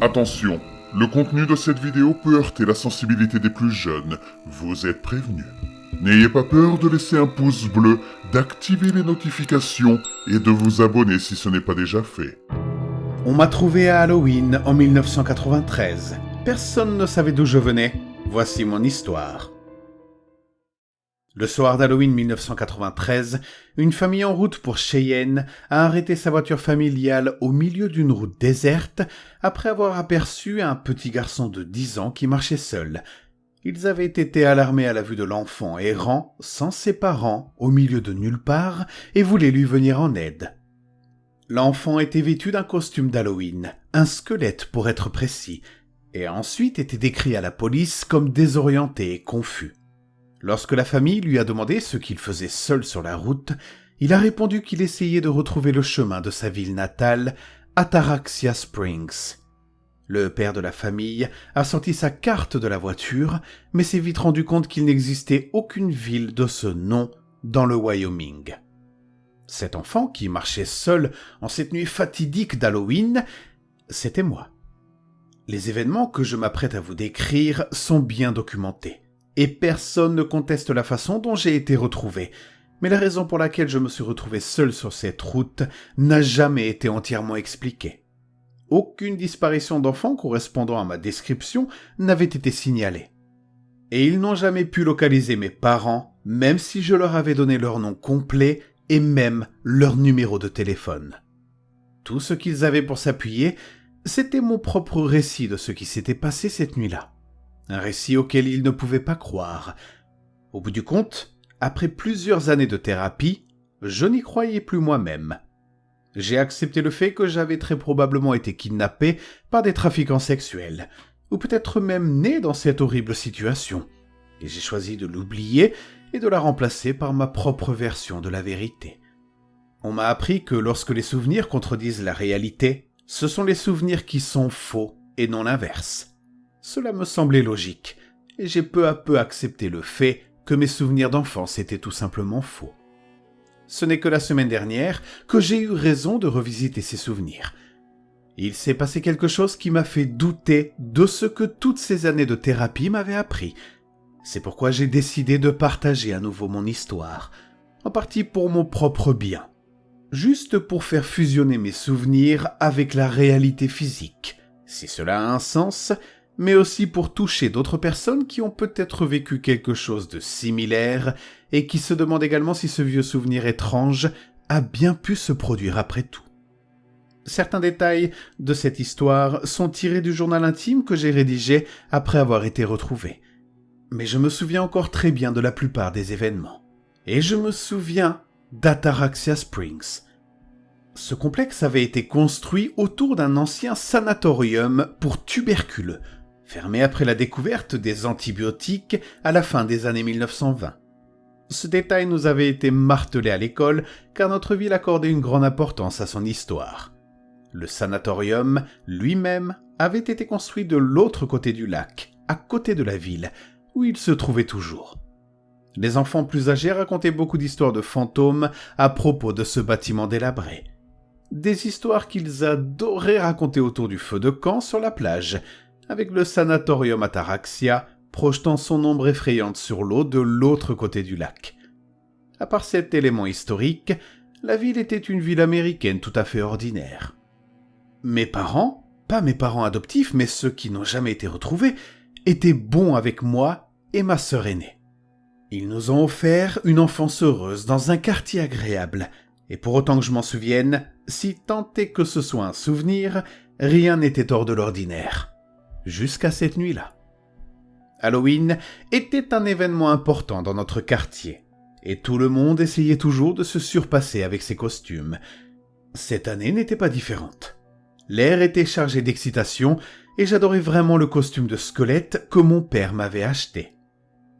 Attention, le contenu de cette vidéo peut heurter la sensibilité des plus jeunes, vous êtes prévenus. N'ayez pas peur de laisser un pouce bleu, d'activer les notifications et de vous abonner si ce n'est pas déjà fait. On m'a trouvé à Halloween en 1993. Personne ne savait d'où je venais. Voici mon histoire. Le soir d'Halloween 1993, une famille en route pour Cheyenne a arrêté sa voiture familiale au milieu d'une route déserte après avoir aperçu un petit garçon de 10 ans qui marchait seul. Ils avaient été alarmés à la vue de l'enfant errant, sans ses parents, au milieu de nulle part, et voulaient lui venir en aide. L'enfant était vêtu d'un costume d'Halloween, un squelette pour être précis, et a ensuite été décrit à la police comme désorienté et confus. Lorsque la famille lui a demandé ce qu'il faisait seul sur la route, il a répondu qu'il essayait de retrouver le chemin de sa ville natale, Ataraxia Springs. Le père de la famille a sorti sa carte de la voiture, mais s'est vite rendu compte qu'il n'existait aucune ville de ce nom dans le Wyoming. Cet enfant qui marchait seul en cette nuit fatidique d'Halloween, c'était moi. Les événements que je m'apprête à vous décrire sont bien documentés. Et personne ne conteste la façon dont j'ai été retrouvé. Mais la raison pour laquelle je me suis retrouvé seul sur cette route n'a jamais été entièrement expliquée. Aucune disparition d'enfant correspondant à ma description n'avait été signalée. Et ils n'ont jamais pu localiser mes parents, même si je leur avais donné leur nom complet et même leur numéro de téléphone. Tout ce qu'ils avaient pour s'appuyer, c'était mon propre récit de ce qui s'était passé cette nuit-là. Un récit auquel ils ne pouvaient pas croire. Au bout du compte, après plusieurs années de thérapie, je n'y croyais plus moi-même. J'ai accepté le fait que j'avais très probablement été kidnappé par des trafiquants sexuels, ou peut-être même né dans cette horrible situation, et j'ai choisi de l'oublier et de la remplacer par ma propre version de la vérité. On m'a appris que lorsque les souvenirs contredisent la réalité, ce sont les souvenirs qui sont faux et non l'inverse. Cela me semblait logique, et j'ai peu à peu accepté le fait que mes souvenirs d'enfance étaient tout simplement faux. Ce n'est que la semaine dernière que j'ai eu raison de revisiter ces souvenirs. Il s'est passé quelque chose qui m'a fait douter de ce que toutes ces années de thérapie m'avaient appris. C'est pourquoi j'ai décidé de partager à nouveau mon histoire, en partie pour mon propre bien, juste pour faire fusionner mes souvenirs avec la réalité physique, si cela a un sens, mais aussi pour toucher d'autres personnes qui ont peut-être vécu quelque chose de similaire et qui se demandent également si ce vieux souvenir étrange a bien pu se produire après tout. Certains détails de cette histoire sont tirés du journal intime que j'ai rédigé après avoir été retrouvé. Mais je me souviens encore très bien de la plupart des événements. Et je me souviens d'Ataraxia Springs. Ce complexe avait été construit autour d'un ancien sanatorium pour tuberculeux, fermé après la découverte des antibiotiques à la fin des années 1920. Ce détail nous avait été martelé à l'école car notre ville accordait une grande importance à son histoire. Le sanatorium lui-même avait été construit de l'autre côté du lac, à côté de la ville, où il se trouvait toujours. Les enfants plus âgés racontaient beaucoup d'histoires de fantômes à propos de ce bâtiment délabré. Des histoires qu'ils adoraient raconter autour du feu de camp sur la plage, avec le sanatorium Ataraxia projetant son ombre effrayante sur l'eau de l'autre côté du lac. À part cet élément historique, la ville était une ville américaine tout à fait ordinaire. Mes parents, pas mes parents adoptifs, mais ceux qui n'ont jamais été retrouvés, étaient bons avec moi et ma sœur aînée. Ils nous ont offert une enfance heureuse dans un quartier agréable, et pour autant que je m'en souvienne, si tant est que ce soit un souvenir, rien n'était hors de l'ordinaire. Jusqu'à cette nuit-là. Halloween était un événement important dans notre quartier, et tout le monde essayait toujours de se surpasser avec ses costumes. Cette année n'était pas différente. L'air était chargé d'excitation, et j'adorais vraiment le costume de squelette que mon père m'avait acheté.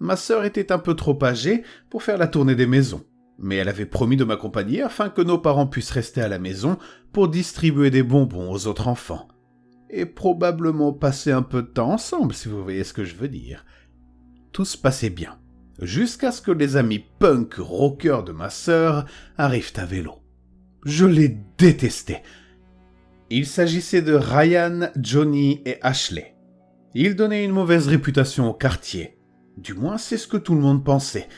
Ma sœur était un peu trop âgée pour faire la tournée des maisons, mais elle avait promis de m'accompagner afin que nos parents puissent rester à la maison pour distribuer des bonbons aux autres enfants. Et probablement passer un peu de temps ensemble, si vous voyez ce que je veux dire. Tout se passait bien, jusqu'à ce que les amis punk rockers de ma sœur arrivent à vélo. Je les détestais. Il s'agissait de Ryan, Johnny et Ashley. Ils donnaient une mauvaise réputation au quartier. Du moins, c'est ce que tout le monde pensait.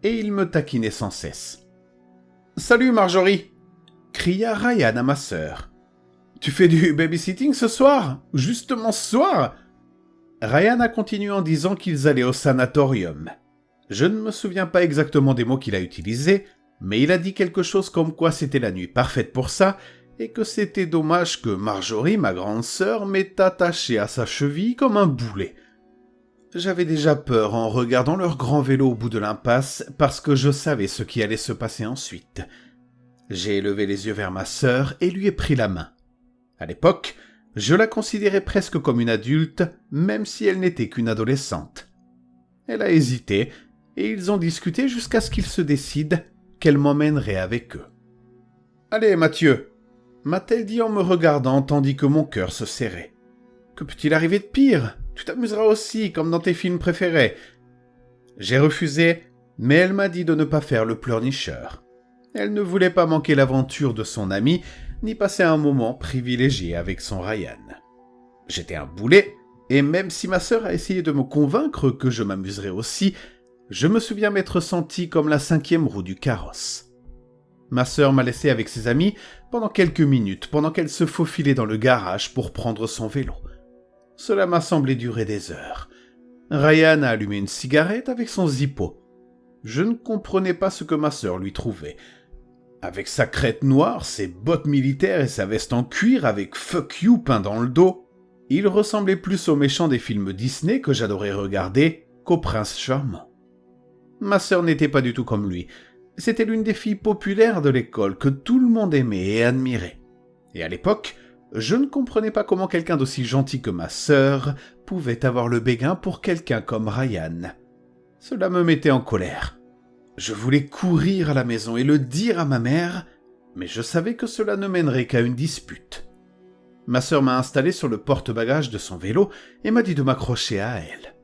Et ils me taquinaient sans cesse. « Salut Marjorie !» cria Ryan à ma sœur. « Tu fais du babysitting ce soir ? Justement ce soir ?» Ryan a continué en disant qu'ils allaient au sanatorium. Je ne me souviens pas exactement des mots qu'il a utilisés, mais il a dit quelque chose comme quoi c'était la nuit parfaite pour ça, et que c'était dommage que Marjorie, ma grande sœur, m'ait attaché à sa cheville comme un boulet. J'avais déjà peur en regardant leur grand vélo au bout de l'impasse, parce que je savais ce qui allait se passer ensuite. J'ai levé les yeux vers ma sœur et lui ai pris la main. À l'époque, je la considérais presque comme une adulte, même si elle n'était qu'une adolescente. Elle a hésité, et ils ont discuté jusqu'à ce qu'ils se décident qu'elle m'emmènerait avec eux. « Allez, Mathieu !» m'a-t-elle dit en me regardant tandis que mon cœur se serrait. « Que peut-il arriver de pire ? Tu t'amuseras aussi, comme dans tes films préférés. » J'ai refusé, mais elle m'a dit de ne pas faire le pleurnicheur. Elle ne voulait pas manquer l'aventure de son ami, ni passer un moment privilégié avec son Ryan. J'étais un boulet, et même si ma sœur a essayé de me convaincre que je m'amuserais aussi, je me souviens m'être senti comme la 5e roue du carrosse. Ma sœur m'a laissé avec ses amis pendant quelques minutes, pendant qu'elle se faufilait dans le garage pour prendre son vélo. Cela m'a semblé durer des heures. Ryan a allumé une cigarette avec son Zippo. Je ne comprenais pas ce que ma sœur lui trouvait. Avec sa crête noire, ses bottes militaires et sa veste en cuir avec « fuck you » peint dans le dos, il ressemblait plus au méchant des films Disney que j'adorais regarder qu'au prince charmant. Ma sœur n'était pas du tout comme lui. C'était l'une des filles populaires de l'école que tout le monde aimait et admirait. Et à l'époque, je ne comprenais pas comment quelqu'un d'aussi gentil que ma sœur pouvait avoir le béguin pour quelqu'un comme Ryan. Cela me mettait en colère. Je voulais courir à la maison et le dire à ma mère, mais je savais que cela ne mènerait qu'à une dispute. Ma sœur m'a installé sur le porte-bagages de son vélo et m'a dit de m'accrocher à elle.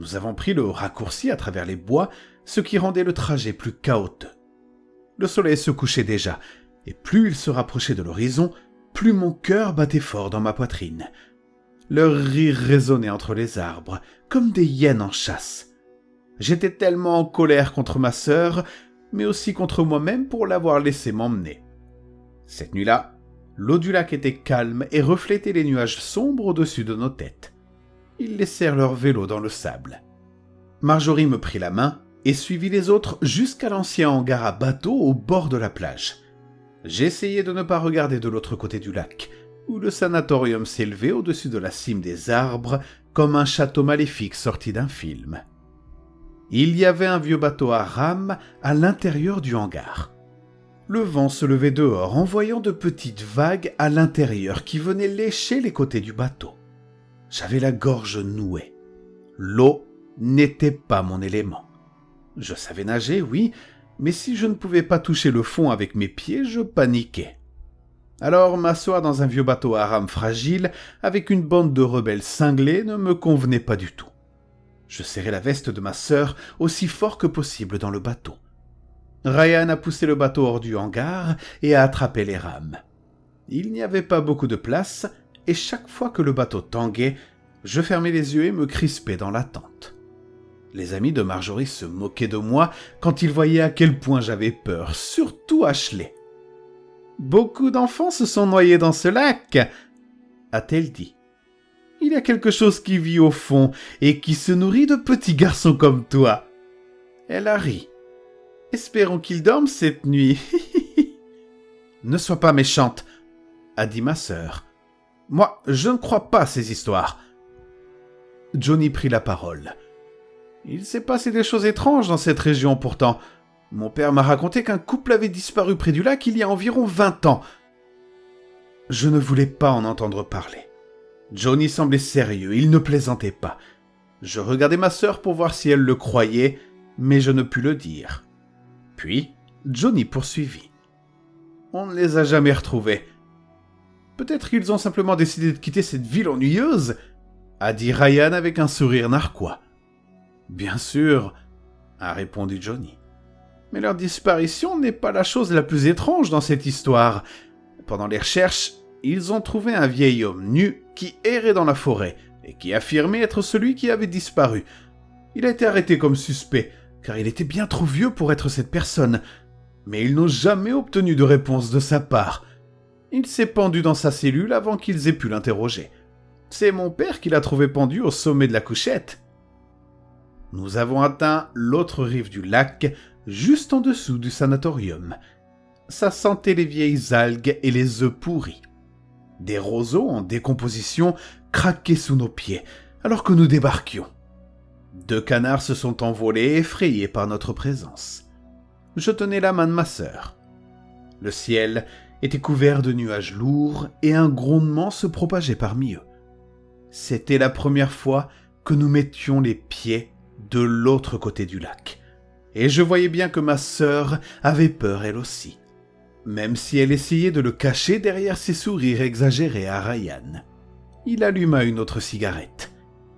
Nous avons pris le raccourci à travers les bois, ce qui rendait le trajet plus chaotique. Le soleil se couchait déjà, et plus il se rapprochait de l'horizon, plus mon cœur battait fort dans ma poitrine. Leur rire résonnait entre les arbres, comme des hyènes en chasse. J'étais tellement en colère contre ma sœur, mais aussi contre moi-même pour l'avoir laissé m'emmener. Cette nuit-là, l'eau du lac était calme et reflétait les nuages sombres au-dessus de nos têtes. Ils laissèrent leur vélo dans le sable. Marjorie me prit la main et suivit les autres jusqu'à l'ancien hangar à bateaux au bord de la plage. J'essayais de ne pas regarder de l'autre côté du lac, où le sanatorium s'élevait au-dessus de la cime des arbres comme un château maléfique sorti d'un film. Il y avait un vieux bateau à rames à l'intérieur du hangar. Le vent se levait dehors, envoyant de petites vagues à l'intérieur qui venaient lécher les côtés du bateau. J'avais la gorge nouée. L'eau n'était pas mon élément. Je savais nager, oui, mais si je ne pouvais pas toucher le fond avec mes pieds, je paniquais. Alors m'asseoir dans un vieux bateau à rames fragiles avec une bande de rebelles cinglés ne me convenait pas du tout. Je serrais la veste de ma sœur aussi fort que possible dans le bateau. Ryan a poussé le bateau hors du hangar et a attrapé les rames. Il n'y avait pas beaucoup de place, et chaque fois que le bateau tanguait, je fermais les yeux et me crispais dans l'attente. Les amis de Marjorie se moquaient de moi quand ils voyaient à quel point j'avais peur, surtout Ashley. « Beaucoup d'enfants se sont noyés dans ce lac !» a-t-elle dit. « Il y a quelque chose qui vit au fond et qui se nourrit de petits garçons comme toi. » Elle a ri. « Espérons qu'ils dorment cette nuit. »« Ne sois pas méchante, » a dit ma sœur. « Moi, je ne crois pas à ces histoires. » Johnny prit la parole. « Il s'est passé des choses étranges dans cette région pourtant. Mon père m'a raconté qu'un couple avait disparu près du lac il y a environ 20 ans. » Je ne voulais pas en entendre parler. Johnny semblait sérieux, il ne plaisantait pas. Je regardais ma sœur pour voir si elle le croyait, mais je ne pus le dire. Puis, Johnny poursuivit. « On ne les a jamais retrouvés. Peut-être qu'ils ont simplement décidé de quitter cette ville ennuyeuse, » a dit Ryan avec un sourire narquois. « Bien sûr, » a répondu Johnny. « Mais leur disparition n'est pas la chose la plus étrange dans cette histoire. Pendant les recherches, ils ont trouvé un vieil homme nu qui errait dans la forêt et qui affirmait être celui qui avait disparu. Il a été arrêté comme suspect, car il était bien trop vieux pour être cette personne, mais ils n'ont jamais obtenu de réponse de sa part. Il s'est pendu dans sa cellule avant qu'ils aient pu l'interroger. C'est mon père qui l'a trouvé pendu au sommet de la couchette. Nous avons atteint l'autre rive du lac, juste en dessous du sanatorium. Ça sentait les vieilles algues et les œufs pourris. Des roseaux en décomposition craquaient sous nos pieds, alors que nous débarquions. 2 canards se sont envolés, effrayés par notre présence. Je tenais la main de ma sœur. Le ciel était couvert de nuages lourds et un grondement se propageait parmi eux. C'était la première fois que nous mettions les pieds de l'autre côté du lac. Et je voyais bien que ma sœur avait peur elle aussi, même si elle essayait de le cacher derrière ses sourires exagérés à Ryan. Il alluma une autre cigarette.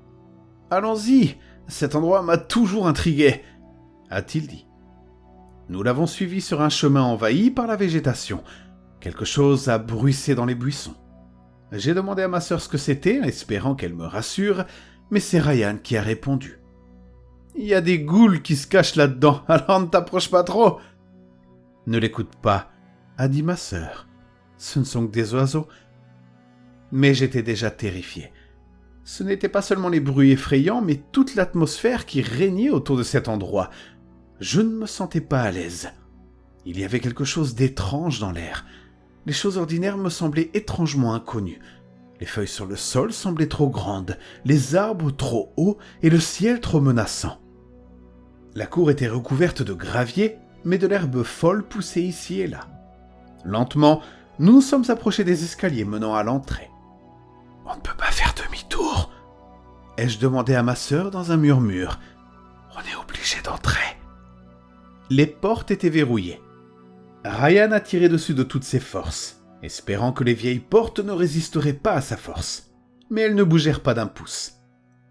« Allons-y, cet endroit m'a toujours intrigué », a-t-il dit. Nous l'avons suivi sur un chemin envahi par la végétation. Quelque chose a bruissé dans les buissons. J'ai demandé à ma sœur ce que c'était, espérant qu'elle me rassure, mais c'est Ryan qui a répondu. « Il y a des ghouls qui se cachent là-dedans, alors ne t'approche pas trop !»« Ne l'écoute pas, » a dit ma sœur. « Ce ne sont que des oiseaux. » Mais j'étais déjà terrifié. Ce n'étaient pas seulement les bruits effrayants, mais toute l'atmosphère qui régnait autour de cet endroit. Je ne me sentais pas à l'aise. Il y avait quelque chose d'étrange dans l'air. Les choses ordinaires me semblaient étrangement inconnues. Les feuilles sur le sol semblaient trop grandes, les arbres trop hauts et le ciel trop menaçant. La cour était recouverte de gravier, mais de l'herbe folle poussait ici et là. Lentement, nous nous sommes approchés des escaliers menant à l'entrée. « On ne peut pas faire demi-tour » ai-je demandé à ma sœur dans un murmure. « On est obligé d'entrer. » Les portes étaient verrouillées. Ryan a tiré dessus de toutes ses forces, espérant que les vieilles portes ne résisteraient pas à sa force. Mais elles ne bougèrent pas d'un pouce.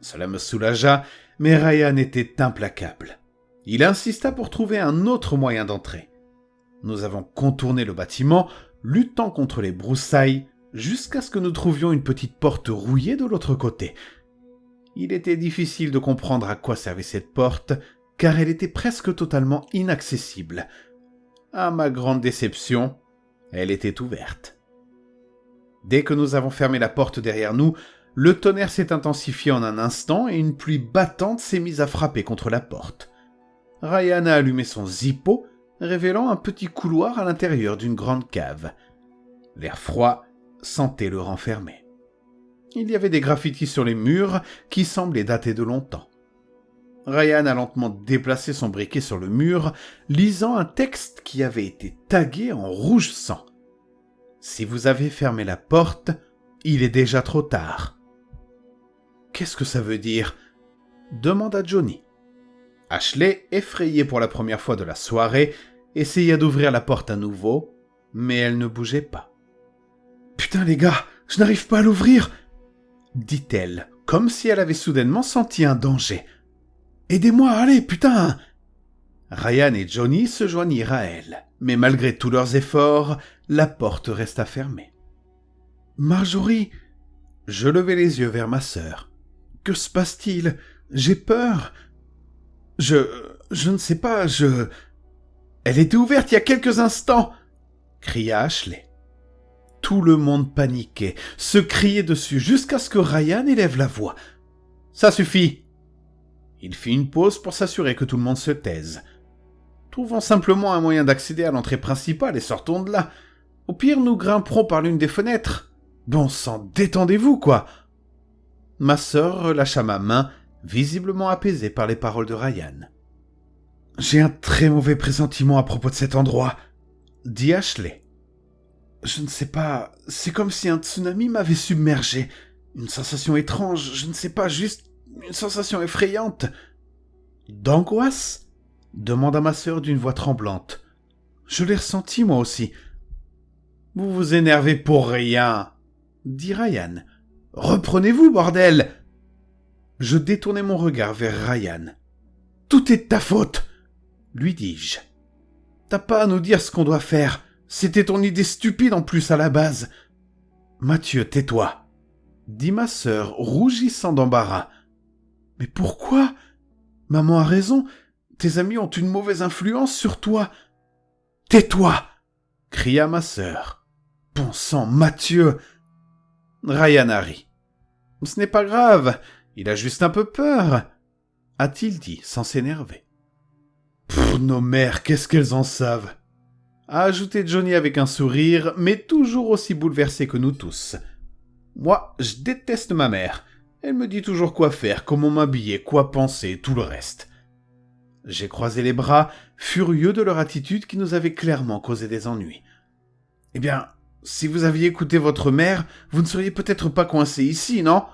Cela me soulagea, mais Ryan était implacable. Il insista pour trouver un autre moyen d'entrer. Nous avons contourné le bâtiment, luttant contre les broussailles, jusqu'à ce que nous trouvions une petite porte rouillée de l'autre côté. Il était difficile de comprendre à quoi servait cette porte, car elle était presque totalement inaccessible. À ma grande déception, elle était ouverte. Dès que nous avons fermé la porte derrière nous, le tonnerre s'est intensifié en un instant et une pluie battante s'est mise à frapper contre la porte. Ryan a allumé son zippo, révélant un petit couloir à l'intérieur d'une grande cave. L'air froid sentait le renfermer. Il y avait des graffitis sur les murs qui semblaient dater de longtemps. Ryan a lentement déplacé son briquet sur le mur, lisant un texte qui avait été tagué en rouge sang. « Si vous avez fermé la porte, il est déjà trop tard. »« Qu'est-ce que ça veut dire ?» demanda Johnny. Ashley, effrayée pour la première fois de la soirée, essaya d'ouvrir la porte à nouveau, mais elle ne bougeait pas. « Putain les gars, je n'arrive pas à l'ouvrir !» dit-elle, comme si elle avait soudainement senti un danger. « Aidez-moi, allez, putain !» Ryan et Johnny se joignirent à elle, mais malgré tous leurs efforts, la porte resta fermée. « Marjorie !» Je levai les yeux vers ma sœur. « Que se passe-t-il ? J'ai peur !»« Je ne sais pas, Elle était ouverte il y a quelques instants !» cria Ashley. Tout le monde paniquait, se criait dessus, jusqu'à ce que Ryan élève la voix. « Ça suffit !» Il fit une pause pour s'assurer que tout le monde se taise. « Trouvons simplement un moyen d'accéder à l'entrée principale et sortons de là. Au pire, nous grimperons par l'une des fenêtres. Bon sang, détendez-vous, quoi !» Ma sœur relâcha ma main, visiblement apaisée par les paroles de Ryan. « J'ai un très mauvais pressentiment à propos de cet endroit, » dit Ashley. « Je ne sais pas, c'est comme si un tsunami m'avait submergé. Une sensation étrange, je ne sais pas, juste une sensation effrayante. »« D'angoisse ?» demanda ma sœur d'une voix tremblante. « Je l'ai ressenti moi aussi. »« Vous vous énervez pour rien, » dit Ryan. « Reprenez-vous, bordel !» Je détournai mon regard vers Ryan. « Tout est de ta faute !» lui dis-je. « T'as pas à nous dire ce qu'on doit faire. C'était ton idée stupide en plus à la base. » Mathieu, tais-toi, dit ma sœur, rougissant d'embarras. Mais pourquoi? Maman a raison, tes amis ont une mauvaise influence sur toi. Tais-toi, cria ma sœur. Bon sang, Mathieu! Ryan a ri. Ce n'est pas grave, il a juste un peu peur, a-t-il dit sans s'énerver. Nos mères, qu'est-ce qu'elles en savent? A ajouté Johnny avec un sourire, mais toujours aussi bouleversé que nous tous. Moi, je déteste ma mère. Elle me dit toujours quoi faire, comment m'habiller, quoi penser, et tout le reste. J'ai croisé les bras, furieux de leur attitude qui nous avait clairement causé des ennuis. Eh bien, si vous aviez écouté votre mère, vous ne seriez peut-être pas coincés ici, non?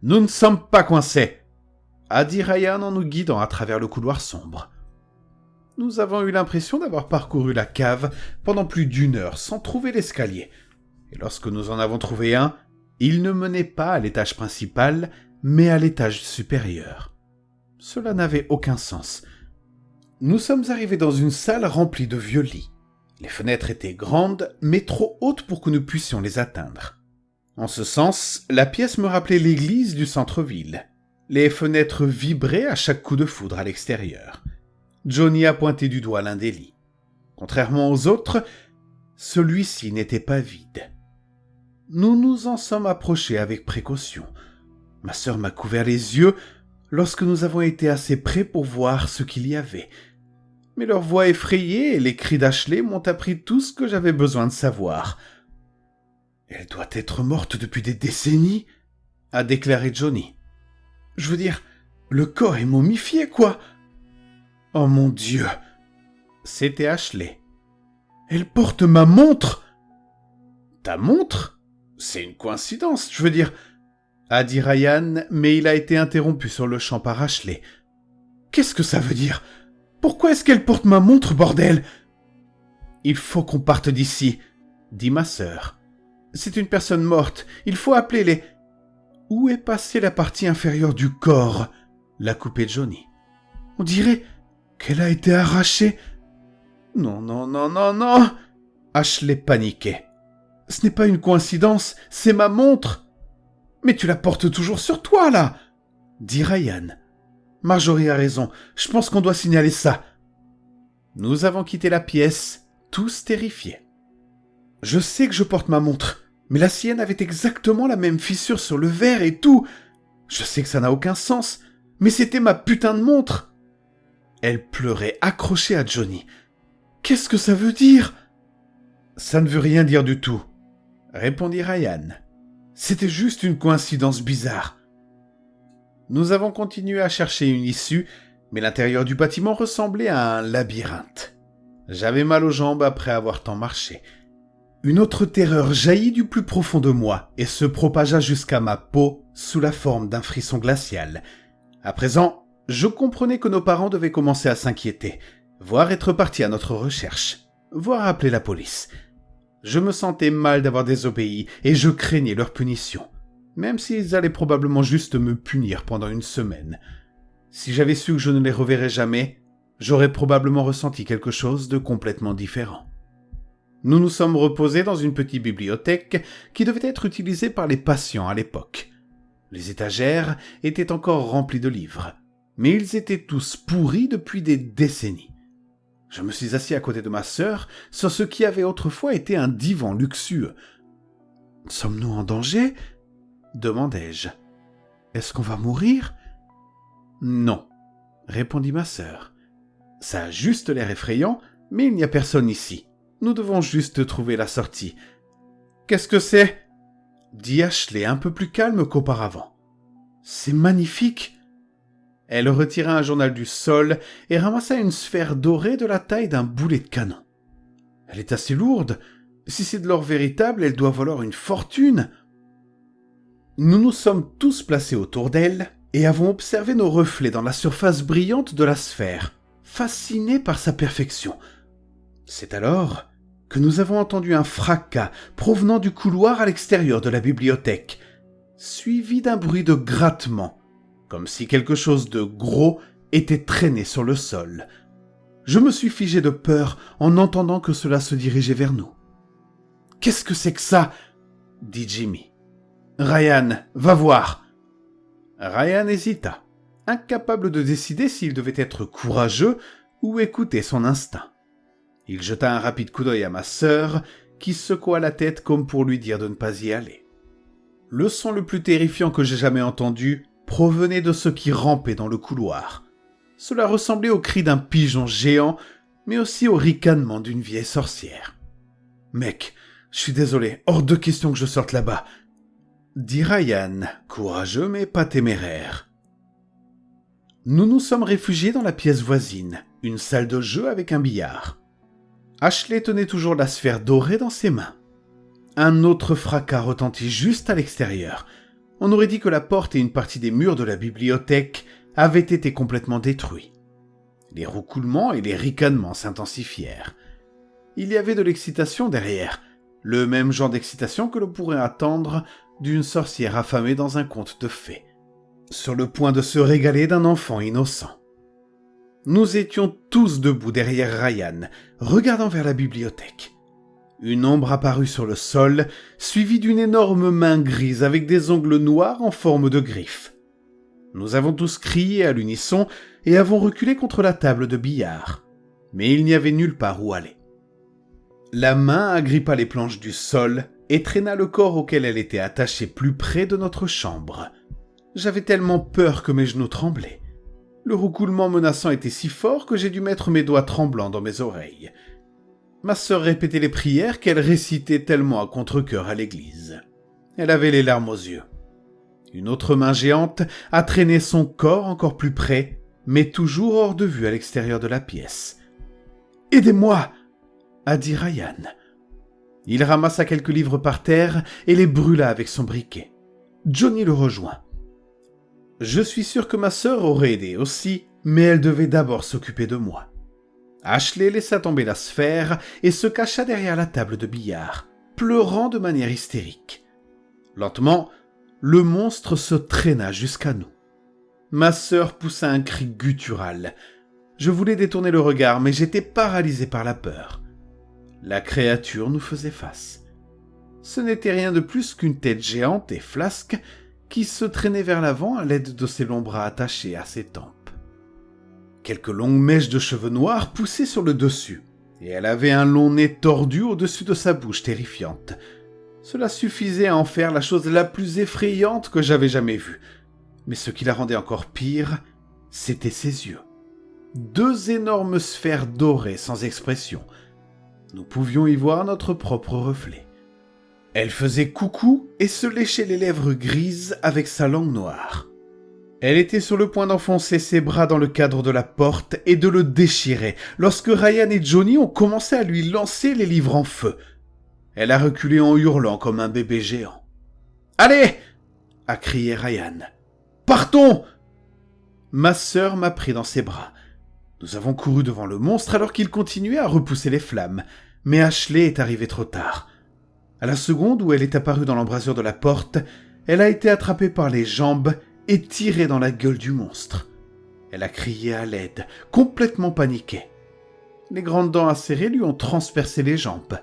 Nous ne sommes pas coincés, a dit Ryan en nous guidant à travers le couloir sombre. Nous avons eu l'impression d'avoir parcouru la cave pendant plus d'1 heure sans trouver l'escalier. Et lorsque nous en avons trouvé un, il ne menait pas à l'étage principal, mais à l'étage supérieur. Cela n'avait aucun sens. Nous sommes arrivés dans une salle remplie de vieux lits. Les fenêtres étaient grandes, mais trop hautes pour que nous puissions les atteindre. En ce sens, la pièce me rappelait l'église du centre-ville. Les fenêtres vibraient à chaque coup de foudre à l'extérieur. Johnny a pointé du doigt l'un des lits. Contrairement aux autres, celui-ci n'était pas vide. Nous nous en sommes approchés avec précaution. Ma sœur m'a couvert les yeux lorsque nous avons été assez près pour voir ce qu'il y avait. Mais leur voix effrayée et les cris d'Ashley m'ont appris tout ce que j'avais besoin de savoir. « Elle doit être morte depuis des décennies », a déclaré Johnny. « Je veux dire, le corps est momifié, quoi !»« Oh mon Dieu !» C'était Ashley. « Elle porte ma montre !»« Ta montre ? C'est une coïncidence, je veux dire, » a dit Ryan, mais il a été interrompu sur le champ par Ashley. « Qu'est-ce que ça veut dire ? Pourquoi est-ce qu'elle porte ma montre, bordel ? » « Il faut qu'on parte d'ici, » dit ma sœur. « C'est une personne morte, il faut appeler les... »« Où est passée la partie inférieure du corps ?» l'a coupé Johnny. « On dirait qu'elle a été arrachée. »« Non, non, non, non, non !» Ashley paniquait. « Ce n'est pas une coïncidence, c'est ma montre !»« Mais tu la portes toujours sur toi, là !» dit Ryan. « Marjorie a raison, je pense qu'on doit signaler ça. » Nous avons quitté la pièce, tous terrifiés. Je sais que je porte ma montre, mais la sienne avait exactement la même fissure sur le verre et tout. Je sais que ça n'a aucun sens, mais c'était ma putain de montre. Elle pleurait, accrochée à Johnny. Qu'est-ce que ça veut dire ? Ça ne veut rien dire du tout, répondit Ryan. C'était juste une coïncidence bizarre. Nous avons continué à chercher une issue, mais l'intérieur du bâtiment ressemblait à un labyrinthe. J'avais mal aux jambes après avoir tant marché. Une autre terreur jaillit du plus profond de moi et se propagea jusqu'à ma peau sous la forme d'un frisson glacial. À présent, je comprenais que nos parents devaient commencer à s'inquiéter, voire être partis à notre recherche, voire appeler la police. Je me sentais mal d'avoir désobéi et je craignais leur punition, même s'ils allaient probablement juste me punir pendant 1 semaine. Si j'avais su que je ne les reverrais jamais, j'aurais probablement ressenti quelque chose de complètement différent. Nous nous sommes reposés dans une petite bibliothèque qui devait être utilisée par les patients à l'époque. Les étagères étaient encore remplies de livres, mais ils étaient tous pourris depuis des décennies. Je me suis assis à côté de ma sœur sur ce qui avait autrefois été un divan luxueux. « Sommes-nous en danger ?» demandai-je. « Est-ce qu'on va mourir ?» ?»« Non, » répondit ma sœur. « Ça a juste l'air effrayant, mais il n'y a personne ici. Nous devons juste trouver la sortie. »« Qu'est-ce que c'est ?» dit Ashley un peu plus calme qu'auparavant. « C'est magnifique !» Elle retira un journal du sol et ramassa une sphère dorée de la taille d'un boulet de canon. « Elle est assez lourde. Si c'est de l'or véritable, elle doit valoir une fortune. » Nous nous sommes tous placés autour d'elle et avons observé nos reflets dans la surface brillante de la sphère, fascinés par sa perfection. C'est alors que nous avons entendu un fracas provenant du couloir à l'extérieur de la bibliothèque, suivi d'un bruit de grattement, comme si quelque chose de gros était traîné sur le sol. Je me suis figé de peur en entendant que cela se dirigeait vers nous. « Qu'est-ce que c'est que ça ?» dit Jimmy. « Ryan, va voir !» Ryan hésita, incapable de décider s'il devait être courageux ou écouter son instinct. Il jeta un rapide coup d'œil à ma sœur, qui secoua la tête comme pour lui dire de ne pas y aller. Le son le plus terrifiant que j'ai jamais entendu provenait de ceux qui rampaient dans le couloir. Cela ressemblait au cri d'un pigeon géant, mais aussi au ricanement d'une vieille sorcière. « Mec, je suis désolé, hors de question que je sorte là-bas », dit Ryan, courageux mais pas téméraire. Nous nous sommes réfugiés dans la pièce voisine, une salle de jeu avec un billard. Ashley tenait toujours la sphère dorée dans ses mains. Un autre fracas retentit juste à l'extérieur. On aurait dit que la porte et une partie des murs de la bibliothèque avaient été complètement détruits. Les roucoulements et les ricanements s'intensifièrent. Il y avait de l'excitation derrière, le même genre d'excitation que l'on pourrait attendre d'une sorcière affamée dans un conte de fées, sur le point de se régaler d'un enfant innocent. Nous étions tous debout derrière Ryan, regardant vers la bibliothèque. Une ombre apparut sur le sol, suivie d'une énorme main grise avec des ongles noirs en forme de griffes. Nous avons tous crié à l'unisson et avons reculé contre la table de billard. Mais il n'y avait nulle part où aller. La main agrippa les planches du sol et traîna le corps auquel elle était attachée plus près de notre chambre. J'avais tellement peur que mes genoux tremblaient. Le roucoulement menaçant était si fort que j'ai dû mettre mes doigts tremblants dans mes oreilles. Ma sœur répétait les prières qu'elle récitait tellement à contre-cœur à l'église. Elle avait les larmes aux yeux. Une autre main géante a traîné son corps encore plus près, mais toujours hors de vue à l'extérieur de la pièce. « Aidez-moi !» a dit Ryan. Il ramassa quelques livres par terre et les brûla avec son briquet. Johnny le rejoint. Je suis sûr que ma sœur aurait aidé aussi, mais elle devait d'abord s'occuper de moi. Ashley laissa tomber la sphère et se cacha derrière la table de billard, pleurant de manière hystérique. Lentement, le monstre se traîna jusqu'à nous. Ma sœur poussa un cri guttural. Je voulais détourner le regard, mais j'étais paralysé par la peur. La créature nous faisait face. Ce n'était rien de plus qu'une tête géante et flasque qui se traînait vers l'avant à l'aide de ses longs bras attachés à ses tempes. Quelques longues mèches de cheveux noirs poussaient sur le dessus, et elle avait un long nez tordu au-dessus de sa bouche terrifiante. Cela suffisait à en faire la chose la plus effrayante que j'avais jamais vue. Mais ce qui la rendait encore pire, c'était ses yeux. 2 énormes sphères dorées sans expression. Nous pouvions y voir notre propre reflet. Elle faisait coucou et se léchait les lèvres grises avec sa langue noire. Elle était sur le point d'enfoncer ses bras dans le cadre de la porte et de le déchirer lorsque Ryan et Johnny ont commencé à lui lancer les livres en feu. Elle a reculé en hurlant comme un bébé géant. « Allez !» a crié Ryan. « Partons !» Ma sœur m'a pris dans ses bras. Nous avons couru devant le monstre alors qu'il continuait à repousser les flammes, mais Ashley est arrivée trop tard. À la seconde où elle est apparue dans l'embrasure de la porte, elle a été attrapée par les jambes et tirée dans la gueule du monstre. Elle a crié à l'aide, complètement paniquée. Les grandes dents acérées lui ont transpercé les jambes.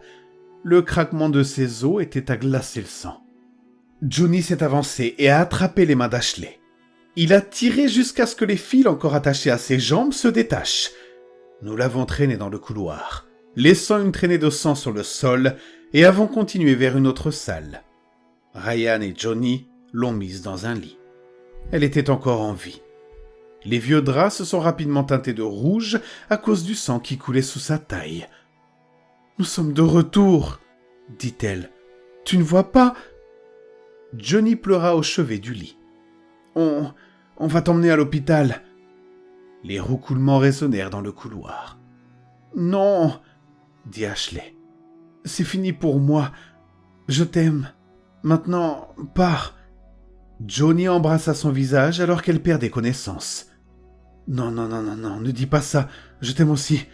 Le craquement de ses os était à glacer le sang. Johnny s'est avancé et a attrapé les mains d'Ashley. Il a tiré jusqu'à ce que les fils encore attachés à ses jambes se détachent. Nous l'avons traîné dans le couloir, laissant une traînée de sang sur le sol et avons continué vers une autre salle. Ryan et Johnny l'ont mise dans un lit. Elle était encore en vie. Les vieux draps se sont rapidement teintés de rouge à cause du sang qui coulait sous sa taille. « Nous sommes de retour, » dit-elle. « Tu ne vois pas ?» Johnny pleura au chevet du lit. « On va t'emmener à l'hôpital. » Les roucoulements résonnèrent dans le couloir. « Non, » dit Ashley. « C'est fini pour moi. Je t'aime. Maintenant, pars. » Johnny embrassa son visage alors qu'elle perdait connaissance. « Non, ne dis pas ça. Je t'aime aussi. »«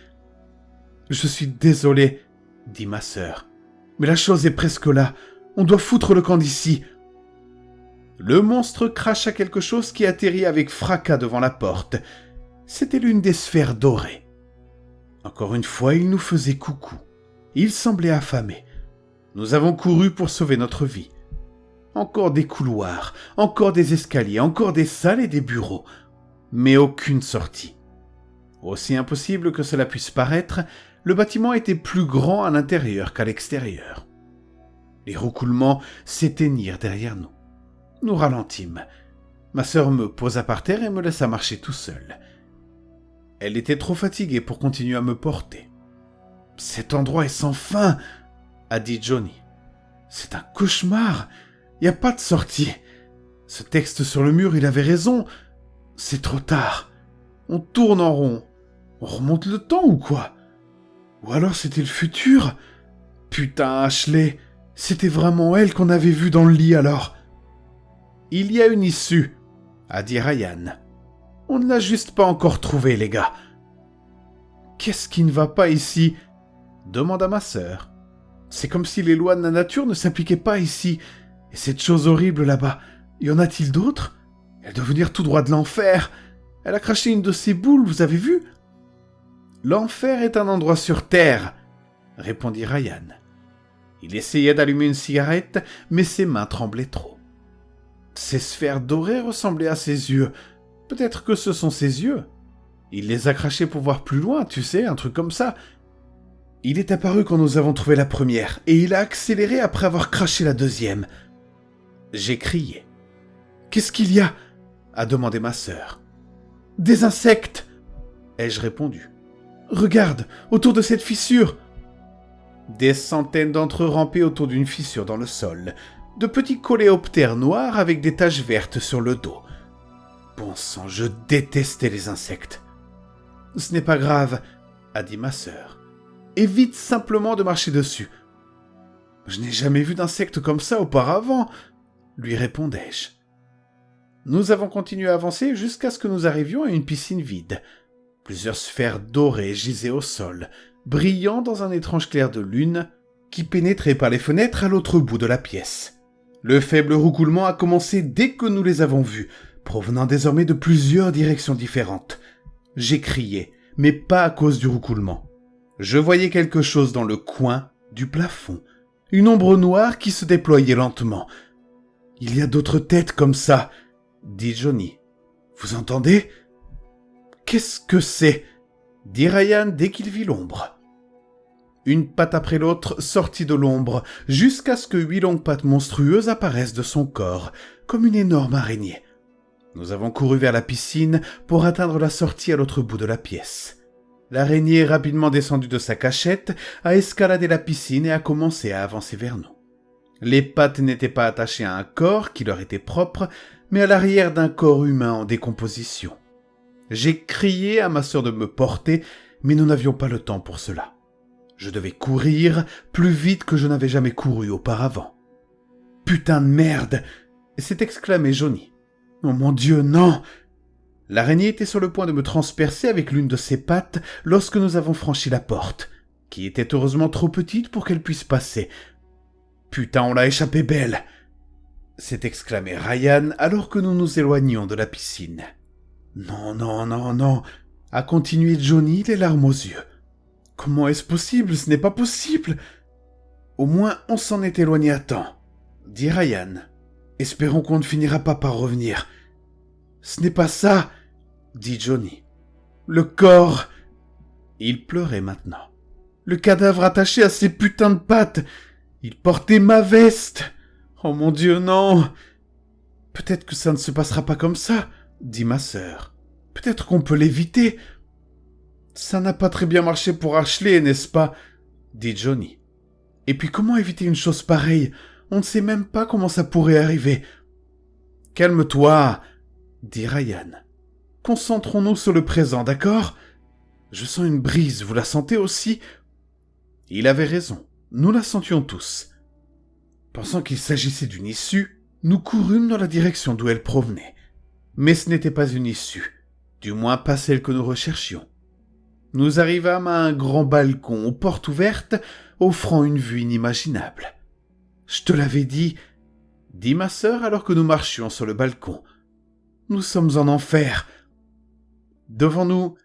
Je suis désolé, » dit ma sœur. « Mais la chose est presque là. On doit foutre le camp d'ici. » Le monstre cracha quelque chose qui atterrit avec fracas devant la porte. C'était l'une des sphères dorées. Encore une fois, il nous faisait coucou. Il semblait affamé. Nous avons couru pour sauver notre vie. Encore des couloirs, encore des escaliers, encore des salles et des bureaux. Mais aucune sortie. Aussi impossible que cela puisse paraître, le bâtiment était plus grand à l'intérieur qu'à l'extérieur. Les roucoulements s'éteignirent derrière nous. Nous ralentîmes. Ma sœur me posa par terre et me laissa marcher tout seul. Elle était trop fatiguée pour continuer à me porter. « Cet endroit est sans fin !» a dit Johnny. « C'est un cauchemar. Il n'y a pas de sortie. Ce texte sur le mur, il avait raison. C'est trop tard. On tourne en rond. On remonte le temps ou quoi? Ou alors c'était le futur? Putain, Ashley, c'était vraiment elle qu'on avait vue dans le lit alors. Il y a une issue, a dit Ryan. On ne l'a juste pas encore trouvée, les gars. Qu'est-ce qui ne va pas ici? Demanda ma sœur. C'est comme si les lois de la nature ne s'appliquaient pas ici. Et cette chose horrible là-bas, y en a-t-il d'autres? Elle doit venir tout droit de l'enfer. Elle a craché une de ses boules, vous avez vu? L'enfer est un endroit sur Terre, répondit Ryan. Il essayait d'allumer une cigarette, mais ses mains tremblaient trop. Ces sphères dorées ressemblaient à ses yeux. Peut-être que ce sont ses yeux. Il les a crachés pour voir plus loin, tu sais, un truc comme ça. Il est apparu quand nous avons trouvé la première, et il a accéléré après avoir craché la deuxième. J'ai crié. « Qu'est-ce qu'il y a ?» a demandé ma sœur. « Des insectes !» ai-je répondu. « Regarde, autour de cette fissure !» Des centaines d'entre eux rampaient autour d'une fissure dans le sol, de petits coléoptères noirs avec des taches vertes sur le dos. Bon sang, je détestais les insectes. « Ce n'est pas grave, » a dit ma sœur. « Évite simplement de marcher dessus. »« Je n'ai jamais vu d'insectes comme ça auparavant, » lui répondai-je. Nous avons continué à avancer jusqu'à ce que nous arrivions à une piscine vide. Plusieurs sphères dorées gisaient au sol, brillant dans un étrange clair de lune qui pénétrait par les fenêtres à l'autre bout de la pièce. Le faible roucoulement a commencé dès que nous les avons vus, provenant désormais de plusieurs directions différentes. J'ai crié, mais pas à cause du roucoulement. Je voyais quelque chose dans le coin du plafond, une ombre noire qui se déployait lentement. « Il y a d'autres têtes comme ça !» dit Johnny. « Vous entendez ?»« Qu'est-ce que c'est ?» dit Ryan dès qu'il vit l'ombre. Une patte après l'autre sortit de l'ombre, jusqu'à ce que 8 longues pattes monstrueuses apparaissent de son corps, comme une énorme araignée. Nous avons couru vers la piscine pour atteindre la sortie à l'autre bout de la pièce. L'araignée, rapidement descendue de sa cachette, a escaladé la piscine et a commencé à avancer vers nous. Les pattes n'étaient pas attachées à un corps qui leur était propre, mais à l'arrière d'un corps humain en décomposition. J'ai crié à ma sœur de me porter, mais nous n'avions pas le temps pour cela. Je devais courir plus vite que je n'avais jamais couru auparavant. « Putain de merde !» s'est exclamé Johnny. « Oh mon Dieu, non !» L'araignée était sur le point de me transpercer avec l'une de ses pattes lorsque nous avons franchi la porte, qui était heureusement trop petite pour qu'elle puisse passer. « Putain, on l'a échappé belle !» s'est exclamé Ryan alors que nous nous éloignions de la piscine. « Non, non, non, non !» a continué Johnny, les larmes aux yeux. « Comment est-ce possible? Ce n'est pas possible !»« Au moins, on s'en est éloigné à temps, » dit Ryan. « Espérons qu'on ne finira pas par revenir. »« Ce n'est pas ça !» dit Johnny. « Le corps !» Il pleurait maintenant. « Le cadavre attaché à ses putains de pattes! Il portait ma veste! Oh mon Dieu, non !»« Peut-être que ça ne se passera pas comme ça, » dit ma sœur. « Peut-être qu'on peut l'éviter. »« Ça n'a pas très bien marché pour Ashley, n'est-ce pas ?» dit Johnny. « Et puis comment éviter une chose pareille? On ne sait même pas comment ça pourrait arriver. »« Calme-toi, » dit Ryan. « Concentrons-nous sur le présent, d'accord? Je sens une brise, vous la sentez aussi ?» Il avait raison, nous la sentions tous. Pensant qu'il s'agissait d'une issue, nous courûmes dans la direction d'où elle provenait. Mais ce n'était pas une issue, du moins pas celle que nous recherchions. Nous arrivâmes à un grand balcon aux portes ouvertes, offrant une vue inimaginable. « Je te l'avais dit, » dit ma sœur alors que nous marchions sur le balcon. « Nous sommes en enfer. » Devant nous,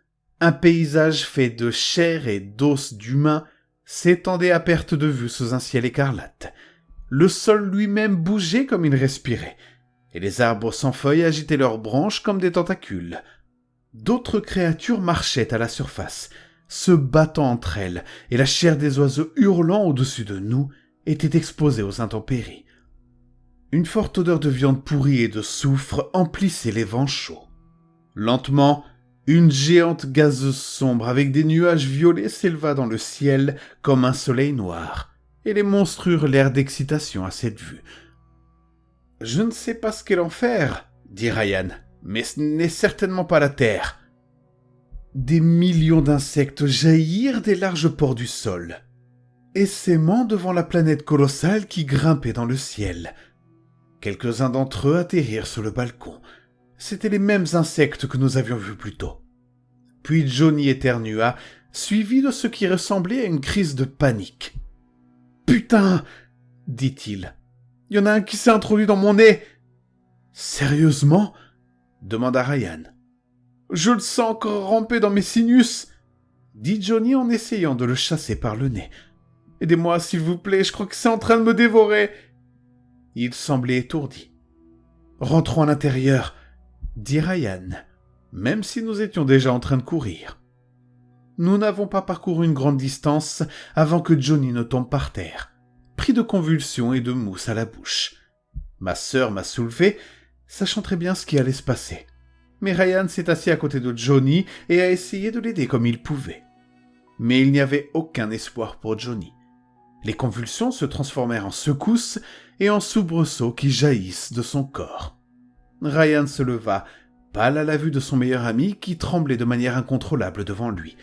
un paysage fait de chair et d'os d'humains s'étendait à perte de vue sous un ciel écarlate. Le sol lui-même bougeait comme il respirait, et les arbres sans feuilles agitaient leurs branches comme des tentacules. D'autres créatures marchaient à la surface, se battant entre elles, et la chair des oiseaux hurlant au-dessus de nous était exposée aux intempéries. Une forte odeur de viande pourrie et de soufre emplissait les vents chauds. Lentement, une géante gazeuse sombre avec des nuages violets s'éleva dans le ciel comme un soleil noir, et les monstres hurlèrent d'excitation à cette vue. « Je ne sais pas ce qu'est l'enfer, » dit Ryan, « mais ce n'est certainement pas la terre. » Des millions d'insectes jaillirent des larges pores du sol, essaimant devant la planète colossale qui grimpait dans le ciel. Quelques-uns d'entre eux atterrirent sur le balcon. C'étaient les mêmes insectes que nous avions vus plus tôt. Puis Johnny éternua, suivi de ce qui ressemblait à une crise de panique. « Putain !» dit-il. « Il y en a un qui s'est introduit dans mon nez !»« Sérieusement ?» demanda Ryan. « Je le sens encore ramper dans mes sinus !» dit Johnny en essayant de le chasser par le nez. « Aidez-moi, s'il vous plaît, je crois que c'est en train de me dévorer !» Il semblait étourdi. « Rentrons à l'intérieur !» dit Ryan, même si nous étions déjà en train de courir. Nous n'avons pas parcouru une grande distance avant que Johnny ne tombe par terre, pris de convulsions et de mousse à la bouche. Ma sœur m'a soulevé, sachant très bien ce qui allait se passer. Mais Ryan s'est assis à côté de Johnny et a essayé de l'aider comme il pouvait. Mais il n'y avait aucun espoir pour Johnny. Les convulsions se transformèrent en secousses et en soubresauts qui jaillissent de son corps. Ryan se leva, pâle à la vue de son meilleur ami qui tremblait de manière incontrôlable devant lui.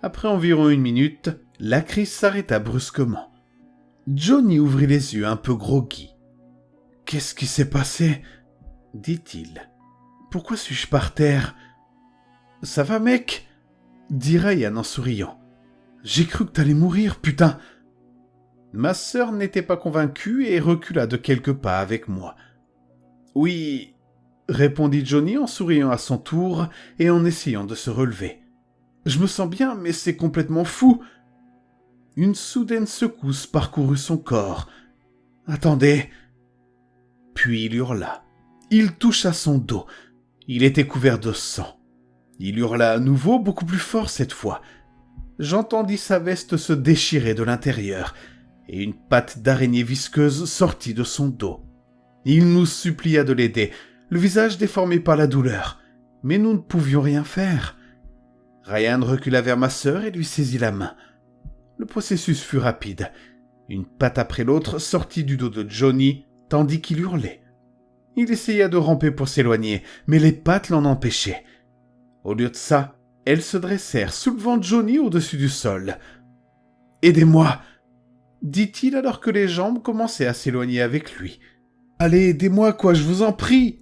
Après environ 1 minute, la crise s'arrêta brusquement. Johnny ouvrit les yeux un peu groggy. « Qu'est-ce qui s'est passé ?» dit-il. « Pourquoi suis-je par terre ?»« Ça va, mec ?» dit Ryan en souriant. « J'ai cru que t'allais mourir, putain !» Ma sœur n'était pas convaincue et recula de quelques pas avec moi. « Oui, » répondit Johnny en souriant à son tour et en essayant de se relever. « Je me sens bien, mais c'est complètement fou !» Une soudaine secousse parcourut son corps. « Attendez !» Puis il hurla. Il toucha son dos. Il était couvert de sang. Il hurla à nouveau, beaucoup plus fort cette fois. J'entendis sa veste se déchirer de l'intérieur, et une patte d'araignée visqueuse sortit de son dos. Il nous supplia de l'aider, le visage déformé par la douleur, mais nous ne pouvions rien faire. Ryan recula vers ma sœur et lui saisit la main. Le processus fut rapide. Une patte après l'autre sortit du dos de Johnny, tandis qu'il hurlait. Il essaya de ramper pour s'éloigner, mais les pattes l'en empêchaient. Au lieu de ça, elles se dressèrent, soulevant Johnny au-dessus du sol. « Aidez-moi !» dit-il alors que les jambes commençaient à s'éloigner avec lui. « Allez, aidez-moi, quoi, je vous en prie !»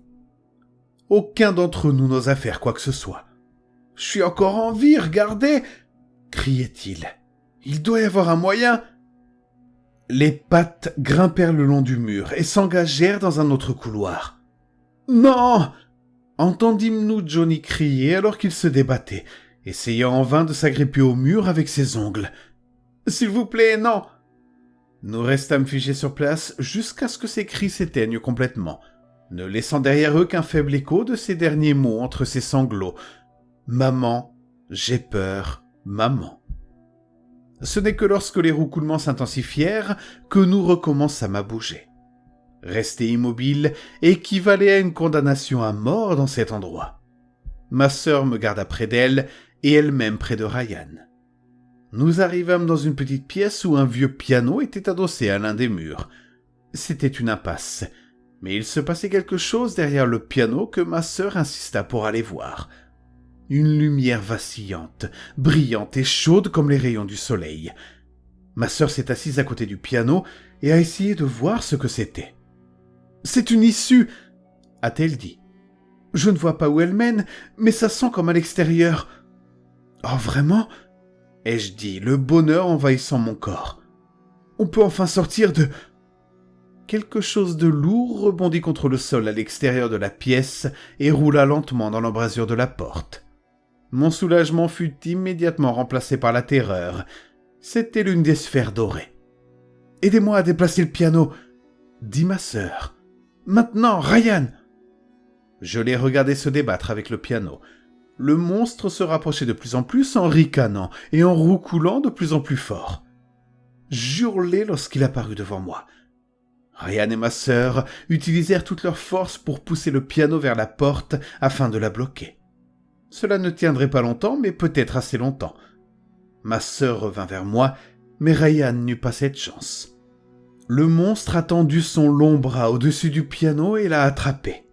Aucun d'entre nous n'osa faire quoi que ce soit. « Je suis encore en vie, regardez !» criait-il. « Il doit y avoir un moyen !» Les pattes grimpèrent le long du mur et s'engagèrent dans un autre couloir. « Non !» entendîmes-nous Johnny crier alors qu'il se débattait, essayant en vain de s'agripper au mur avec ses ongles. « S'il vous plaît, non !» Nous restâmes figés sur place jusqu'à ce que ses cris s'éteignent complètement, ne laissant derrière eux qu'un faible écho de ses derniers mots entre ses sanglots. « Maman, j'ai peur, maman. » Ce n'est que lorsque les roucoulements s'intensifièrent que nous recommençâmes à bouger. Rester immobile équivalait à une condamnation à mort dans cet endroit. Ma sœur me garda près d'elle et elle-même près de Ryan. Nous arrivâmes dans une petite pièce où un vieux piano était adossé à l'un des murs. C'était une impasse, mais il se passait quelque chose derrière le piano que ma sœur insista pour aller voir. Une lumière vacillante, brillante et chaude comme les rayons du soleil. Ma sœur s'est assise à côté du piano et a essayé de voir ce que c'était. « C'est une issue !» a-t-elle dit. « Je ne vois pas où elle mène, mais ça sent comme à l'extérieur. »« Oh, vraiment ?» ai-je dit, le bonheur envahissant mon corps. « On peut enfin sortir de... » Quelque chose de lourd rebondit contre le sol à l'extérieur de la pièce et roula lentement dans l'embrasure de la porte. Mon soulagement fut immédiatement remplacé par la terreur. C'était l'une des sphères dorées. aidez-moi à déplacer le piano !» dit ma sœur. « Maintenant, Ryan !» Je l'ai regardé se débattre avec le piano. Le monstre se rapprochait de plus en plus en ricanant et en roucoulant de plus en plus fort. J'hurlai lorsqu'il apparut devant moi. Ryan et ma sœur utilisèrent toute leur force pour pousser le piano vers la porte afin de la bloquer. Cela ne tiendrait pas longtemps, mais peut-être assez longtemps. Ma sœur revint vers moi, mais Ryan n'eut pas cette chance. Le monstre a tendu son long bras au-dessus du piano et l'a attrapé.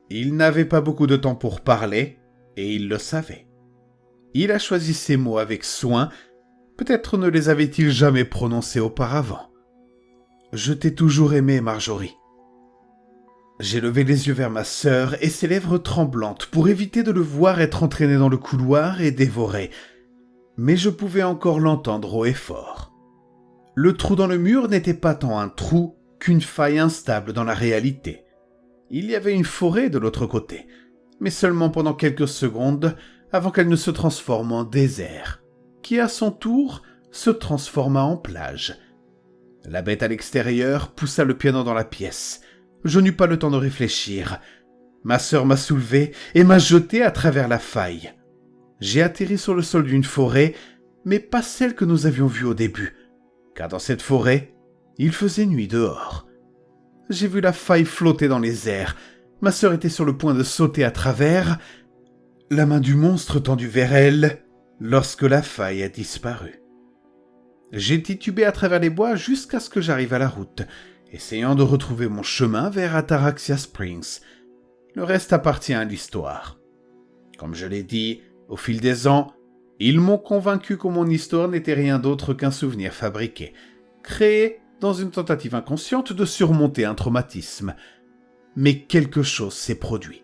Il n'avait pas beaucoup de temps pour parler, et il le savait. Il a choisi ses mots avec soin, peut-être ne les avait-il jamais prononcés auparavant. « Je t'ai toujours aimé, Marjorie. » J'ai levé les yeux vers ma sœur et ses lèvres tremblantes pour éviter de le voir être entraîné dans le couloir et dévoré, mais je pouvais encore l'entendre haut et fort. Le trou dans le mur n'était pas tant un trou qu'une faille instable dans la réalité. Il y avait une forêt de l'autre côté, mais seulement pendant quelques secondes avant qu'elle ne se transforme en désert, qui à son tour se transforma en plage. La bête à l'extérieur poussa le piano dans la pièce. Je n'eus pas le temps de réfléchir. Ma sœur m'a soulevé et m'a jeté à travers la faille. J'ai atterri sur le sol d'une forêt, mais pas celle que nous avions vue au début, car dans cette forêt, il faisait nuit dehors. J'ai vu la faille flotter dans les airs. Ma sœur était sur le point de sauter à travers, la main du monstre tendue vers elle, lorsque la faille a disparu. J'ai titubé à travers les bois jusqu'à ce que j'arrive à la route, essayant de retrouver mon chemin vers Ataraxia Springs. Le reste appartient à l'histoire. Comme je l'ai dit, au fil des ans, ils m'ont convaincu que mon histoire n'était rien d'autre qu'un souvenir fabriqué, créé dans une tentative inconsciente de surmonter un traumatisme. Mais quelque chose s'est produit.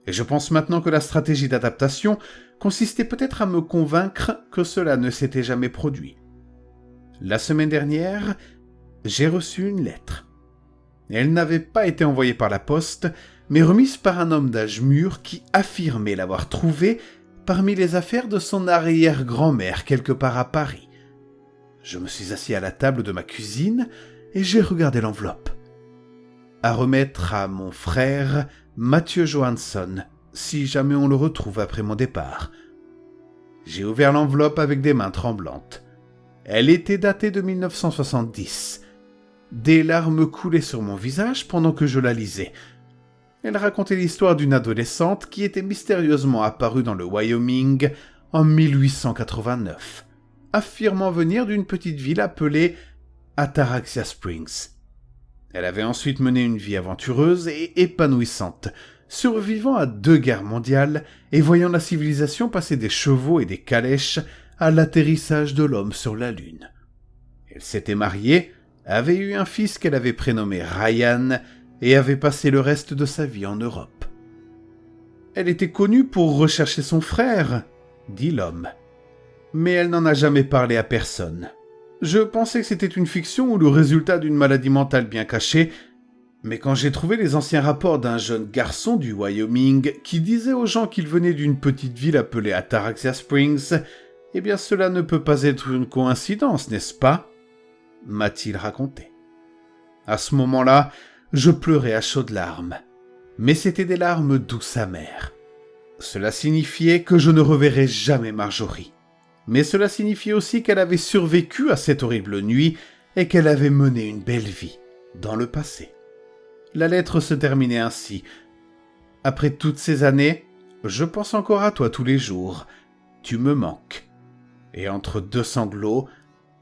Et je pense maintenant que la stratégie d'adaptation consistait peut-être à me convaincre que cela ne s'était jamais produit. La semaine dernière, j'ai reçu une lettre. Elle n'avait pas été envoyée par la poste, mais remise par un homme d'âge mûr qui affirmait l'avoir trouvée parmi les affaires de son arrière-grand-mère quelque part à Paris. Je me suis assis à la table de ma cuisine et j'ai regardé l'enveloppe. À remettre à mon frère Mathieu Johansson, si jamais on le retrouve après mon départ. J'ai ouvert l'enveloppe avec des mains tremblantes. Elle était datée de 1970. Des larmes coulaient sur mon visage pendant que je la lisais. Elle racontait l'histoire d'une adolescente qui était mystérieusement apparue dans le Wyoming en 1889, affirmant venir d'une petite ville appelée Ataraxia Springs. Elle avait ensuite mené une vie aventureuse et épanouissante, survivant à 2 guerres mondiales et voyant la civilisation passer des chevaux et des calèches à l'atterrissage de l'homme sur la Lune. Elle s'était mariée, avait eu un fils qu'elle avait prénommé Ryan et avait passé le reste de sa vie en Europe. Elle était connue pour rechercher son frère, dit l'homme. Mais elle n'en a jamais parlé à personne. Je pensais que c'était une fiction ou le résultat d'une maladie mentale bien cachée, mais quand j'ai trouvé les anciens rapports d'un jeune garçon du Wyoming qui disait aux gens qu'il venait d'une petite ville appelée Ataraxia Springs, eh bien cela ne peut pas être une coïncidence, n'est-ce pas ? M'a-t-il raconté. À ce moment-là, je pleurais à chaudes larmes, mais c'étaient des larmes douces amères. Cela signifiait que je ne reverrais jamais Marjorie. Mais cela signifiait aussi qu'elle avait survécu à cette horrible nuit et qu'elle avait mené une belle vie, dans le passé. La lettre se terminait ainsi. « Après toutes ces années, je pense encore à toi tous les jours. Tu me manques. » Et entre 2 sanglots,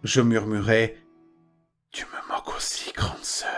je murmurais « Tu me manques aussi, grande sœur. »